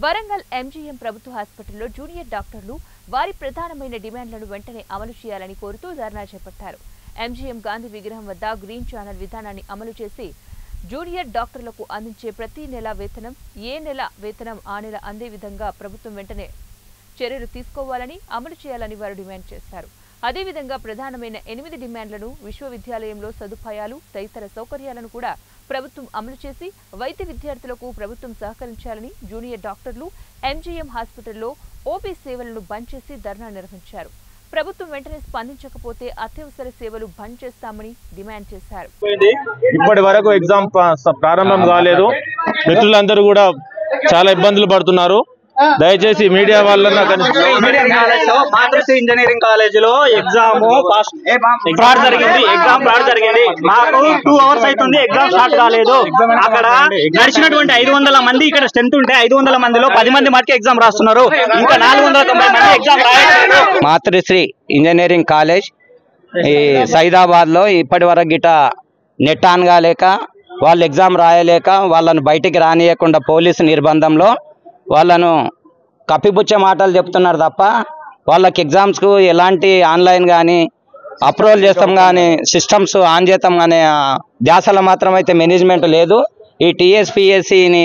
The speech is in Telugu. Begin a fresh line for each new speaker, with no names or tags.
వరంగల్ ఎంజీఎం ప్రభుత్వ హాస్పిటల్లో జూనియర్ డాక్టర్లు వారి ప్రధానమైన డిమాండ్లను వెంటనే అమలు చేయాలని కోరుతూ ధర్నా చేపట్టారు. ఎంజీఎం గాంధీ విగ్రహం వద్ద గ్రీన్ ఛానల్ విధానాన్ని అమలు చేసి జూనియర్ డాక్టర్లకు అందించే ప్రతి నెల వేతనం ఏ నెల వేతనం ఆ నెల అందే విధంగా ప్రభుత్వం వెంటనే చర్యలు తీసుకోవాలని అమలు చేయాలని వారు డిమాండ్ చేశారు. అదేవిధంగా ప్రధానమైన 8 డిమాండ్లను విశ్వవిద్యాలయంలో సదుపాయాలు తదితర సౌకర్యాలను కూడా ప్రభుత్వం అమలు చేసి వైద్య విద్యార్థులకు ప్రభుత్వం సహకరించాలని జూనియర్ డాక్టర్లు ఎంజీఎం హాస్పిటల్లో ఓపీ సేవలను బంద్ చేసి ధర్నా నిర్వహించారు. ప్రభుత్వం వెంటనే స్పందించకపోతే అత్యవసర సేవలు బంద్ చేస్తామని డిమాండ్ చేశారు.
ఇప్పటి వరకు ఎగ్జామ్ ప్రారంభం కాలేదు. మిత్రులందరూ కూడా చాలా ఇబ్బందులు పడుతున్నారు. దయచేసి మీడియా వాళ్ళన్నా
ఇంజనీరింగ్ కాలేజ్ లో ఎగ్జామ్ ఫ్రాడ్ జరిగింది. మాకు 2 hours అవుతుంది, ఎగ్జామ్ స్టార్ట్ కాలేదు. అక్కడ నడిచినటువంటి 500 మంది ఇక్కడ స్ట్రెంత్ ఉంటే 500 మందిలో 10 మంది మటుకు ఎగ్జామ్ రాస్తున్నారు. ఇంకా 490 మంది ఎగ్జామ్ రాయట్లేదు.
మాతృశ్రీ ఇంజనీరింగ్ కాలేజ్ ఈ సైదాబాద్ లో ఇప్పటి వరకు గిట నెట్ ఆన్ కాలేక వాళ్ళు ఎగ్జామ్ రాయలేక వాళ్ళను బయటికి రానియకుండా పోలీసు నిర్బంధంలో వాళ్ళను కప్పిపుచ్చే మాటలు చెప్తున్నారు తప్ప వాళ్ళకి ఎగ్జామ్స్కు ఎలాంటి ఆన్లైన్ కానీ అప్రూవల్ చేస్తాం కానీ సిస్టమ్స్ ఆన్ చేస్తాం కానీ ధ్యాసలో మాత్రం అయితే మేనేజ్మెంట్ లేదు. ఈ టీఎస్పీఎస్సీని